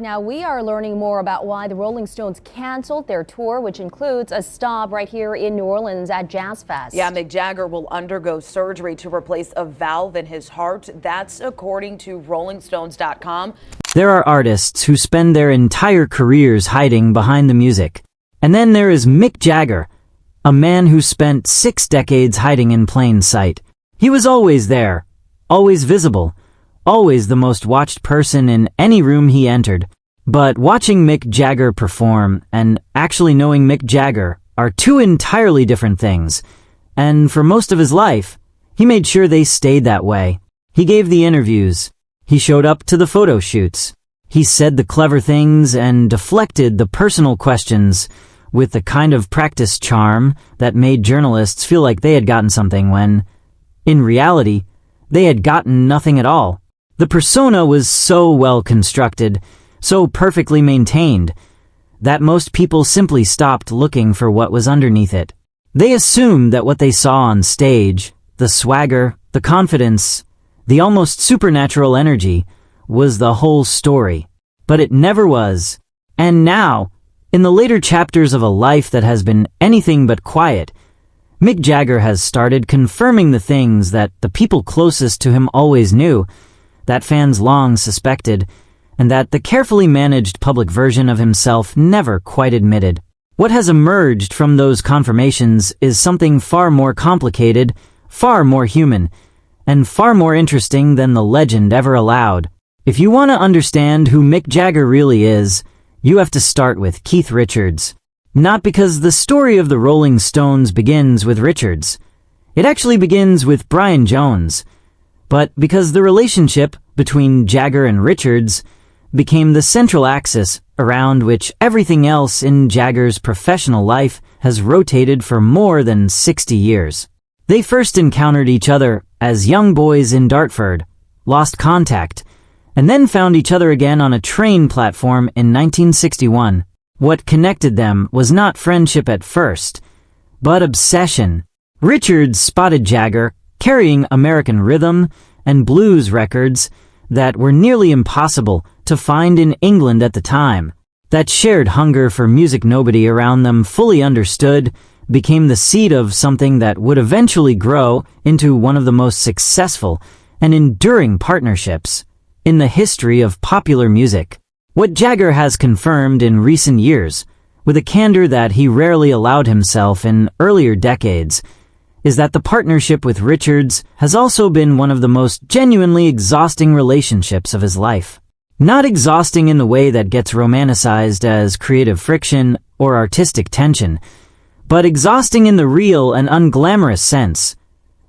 Now we are learning more about why the Rolling Stones canceled their tour, which includes a stop right here in New Orleans at Jazz Fest. Yeah, Mick Jagger will undergo surgery to replace a valve in his heart. That's according to RollingStones.com. There are artists who spend their entire careers hiding behind the music. And then there is Mick Jagger, a man who spent 6 decades hiding in plain sight. He was always there, always visible, always the most watched person in any room he entered. But watching Mick Jagger perform and actually knowing Mick Jagger are two entirely different things. And for most of his life, he made sure they stayed that way. He gave the interviews. He showed up to the photo shoots. He said the clever things and deflected the personal questions with the kind of practiced charm that made journalists feel like they had gotten something when, in reality, they had gotten nothing at all. The persona was so well constructed, so perfectly maintained, that most people simply stopped looking for what was underneath it. They assumed that what they saw on stage, the swagger, the confidence, the almost supernatural energy, was the whole story. But it never was. And now, in the later chapters of a life that has been anything but quiet, Mick Jagger has started confirming the things that the people closest to him always knew, that fans long suspected, and that the carefully managed public version of himself never quite admitted. What has emerged from those confirmations is something far more complicated, far more human, and far more interesting than the legend ever allowed. If you want to understand who Mick Jagger really is, you have to start with Keith Richards. Not because the story of the Rolling Stones begins with Richards. It actually begins with Brian Jones. But because the relationship between Jagger and Richards became the central axis around which everything else in Jagger's professional life has rotated for more than 60 years. They first encountered each other as young boys in Dartford, lost contact, and then found each other again on a train platform in 1961. What connected them was not friendship at first, but obsession. Richards spotted Jagger carrying American rhythm and blues records that were nearly impossible to find in England at the time. That shared hunger for music nobody around them fully understood became the seed of something that would eventually grow into one of the most successful and enduring partnerships in the history of popular music. What Jagger has confirmed in recent years, with a candor that he rarely allowed himself in earlier decades, is that the partnership with Richards has also been one of the most genuinely exhausting relationships of his life. Not exhausting in the way that gets romanticized as creative friction or artistic tension, but exhausting in the real and unglamorous sense,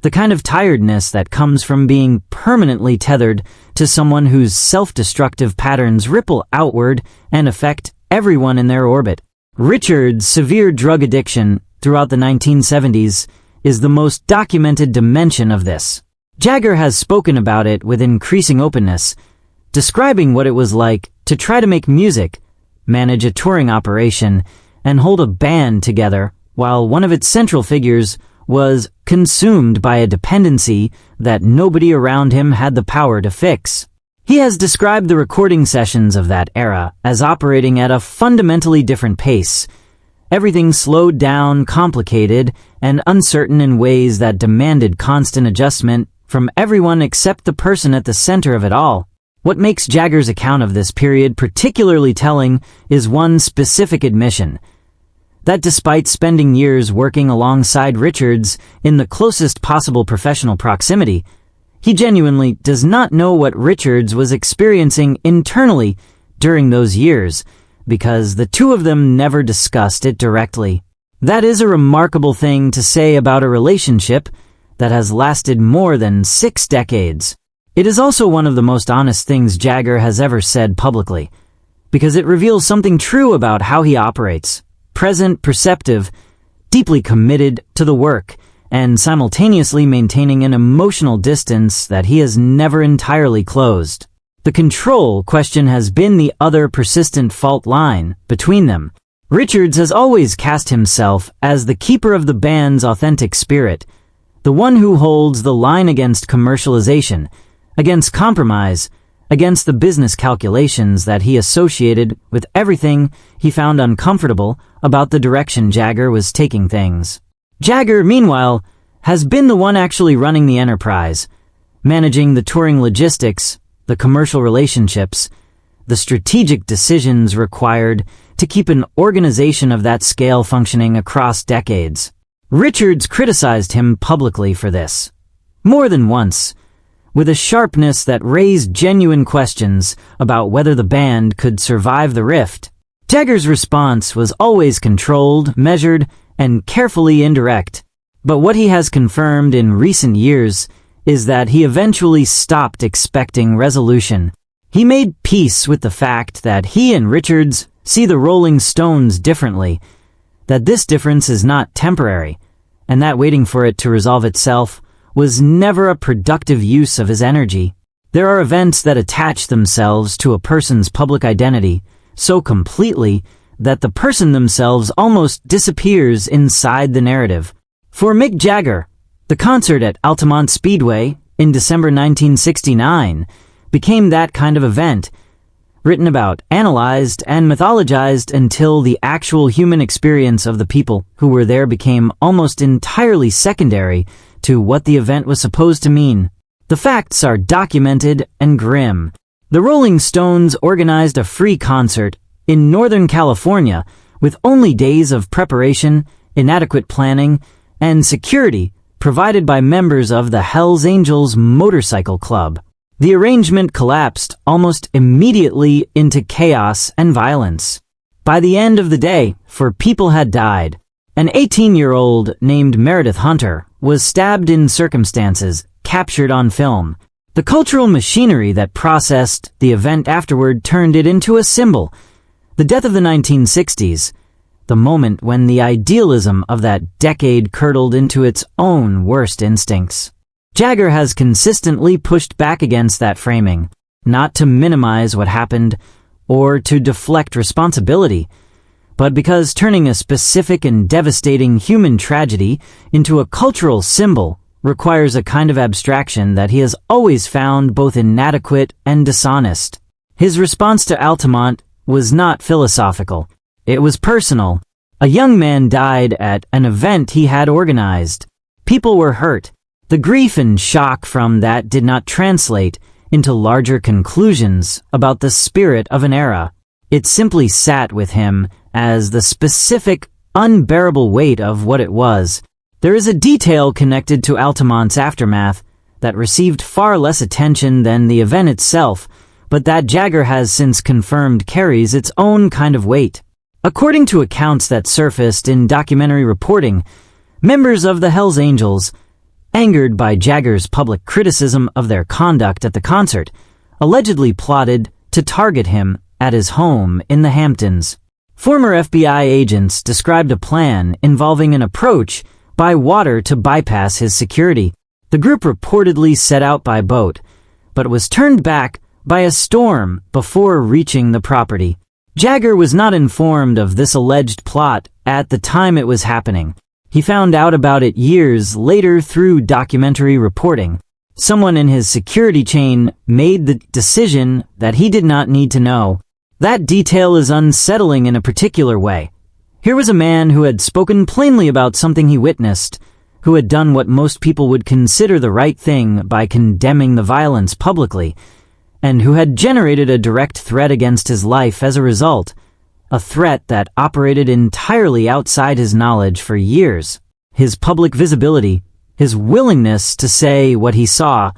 the kind of tiredness that comes from being permanently tethered to someone whose self-destructive patterns ripple outward and affect everyone in their orbit. Richards' severe drug addiction throughout the 1970s is the most documented dimension of this. Jagger has spoken about it with increasing openness, describing what it was like to try to make music, manage a touring operation, and hold a band together while one of its central figures was consumed by a dependency that nobody around him had the power to fix. He has described the recording sessions of that era as operating at a fundamentally different pace. Everything slowed down, complicated, and uncertain in ways that demanded constant adjustment from everyone except the person at the center of it all. What makes Jagger's account of this period particularly telling is one specific admission: that despite spending years working alongside Richards in the closest possible professional proximity, he genuinely does not know what Richards was experiencing internally during those years, because the two of them never discussed it directly. That is a remarkable thing to say about a relationship that has lasted more than 6 decades. It is also one of the most honest things Jagger has ever said publicly, because it reveals something true about how he operates: present, perceptive, deeply committed to the work, and simultaneously maintaining an emotional distance that he has never entirely closed. The control question has been the other persistent fault line between them. Richards has always cast himself as the keeper of the band's authentic spirit, the one who holds the line against commercialization, against compromise, against the business calculations that he associated with everything he found uncomfortable about the direction Jagger was taking things. Jagger, meanwhile, has been the one actually running the enterprise, managing the touring logistics, the commercial relationships, the strategic decisions required to keep an organization of that scale functioning across decades. Richards criticized him publicly for this, more than once, with a sharpness that raised genuine questions about whether the band could survive the rift. Jagger's response was always controlled, measured, and carefully indirect. But what he has confirmed in recent years is that he eventually stopped expecting resolution. He made peace with the fact that he and Richards see the Rolling Stones differently, that this difference is not temporary, and that waiting for it to resolve itself was never a productive use of his energy. There are events that attach themselves to a person's public identity so completely that the person themselves almost disappears inside the narrative. For Mick Jagger, the concert at Altamont Speedway in December 1969 became that kind of event, written about, analyzed, and mythologized until the actual human experience of the people who were there became almost entirely secondary to what the event was supposed to mean. The facts are documented and grim. The Rolling Stones organized a free concert in Northern California with only days of preparation, inadequate planning, and security provided by members of the Hells Angels Motorcycle Club. The arrangement collapsed almost immediately into chaos and violence. By the end of the day, 4 people had died. An 18-year-old named Meredith Hunter was stabbed in circumstances captured on film. The cultural machinery that processed the event afterward turned it into a symbol. The death of the 1960s, the moment when the idealism of that decade curdled into its own worst instincts. Jagger has consistently pushed back against that framing, not to minimize what happened or to deflect responsibility, but because turning a specific and devastating human tragedy into a cultural symbol requires a kind of abstraction that he has always found both inadequate and dishonest. His response to Altamont was not philosophical. It was personal. A young man died at an event he had organized. People were hurt. The grief and shock from that did not translate into larger conclusions about the spirit of an era. It simply sat with him as the specific, unbearable weight of what it was. There is a detail connected to Altamont's aftermath that received far less attention than the event itself, but that Jagger has since confirmed carries its own kind of weight. According to accounts that surfaced in documentary reporting, members of the Hells Angels, angered by Jagger's public criticism of their conduct at the concert, allegedly plotted to target him at his home in the Hamptons. Former FBI agents described a plan involving an approach by water to bypass his security. The group reportedly set out by boat, but was turned back by a storm before reaching the property. Jagger was not informed of this alleged plot at the time it was happening. He found out about it years later through documentary reporting. Someone in his security chain made the decision that he did not need to know. That detail is unsettling in a particular way. Here was a man who had spoken plainly about something he witnessed, who had done what most people would consider the right thing by condemning the violence publicly, and who had generated a direct threat against his life as a result, a threat that operated entirely outside his knowledge for years. His public visibility, his willingness to say what he saw,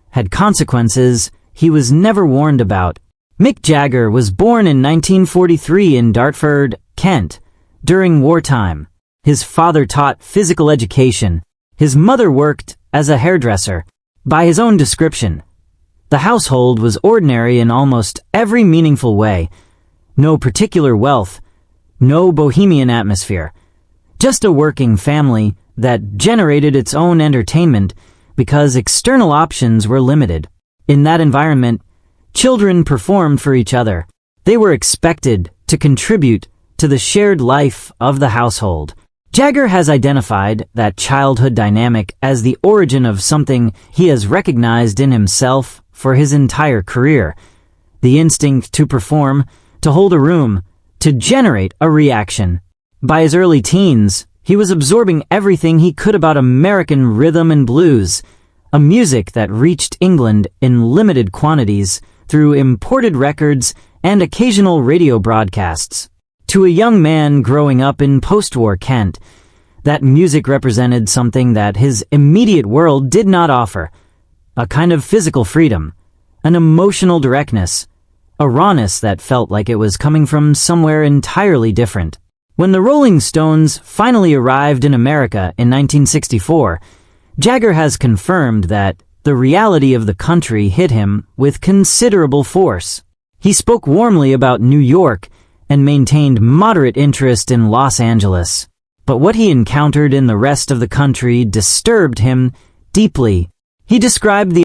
had consequences he was never warned about. Mick Jagger was born in 1943 in Dartford, Kent, during wartime. His father taught physical education. His mother worked as a hairdresser. By his own description, the household was ordinary in almost every meaningful way. No particular wealth, no bohemian atmosphere. Just a working family that generated its own entertainment because external options were limited. In that environment, children performed for each other. They were expected to contribute to the shared life of the household. Jagger has identified that childhood dynamic as the origin of something he has recognized in himself for his entire career. The instinct to perform, to hold a room, to generate a reaction. By his early teens, he was absorbing everything he could about American rhythm and blues, a music that reached England in limited quantities through imported records and occasional radio broadcasts. To a young man growing up in post-war Kent, that music represented something that his immediate world did not offer, a kind of physical freedom, an emotional directness, a rawness that felt like it was coming from somewhere entirely different. When the Rolling Stones finally arrived in America in 1964, Jagger has confirmed that the reality of the country hit him with considerable force. He spoke warmly about New York and maintained moderate interest in Los Angeles. But what he encountered in the rest of the country disturbed him deeply. He described the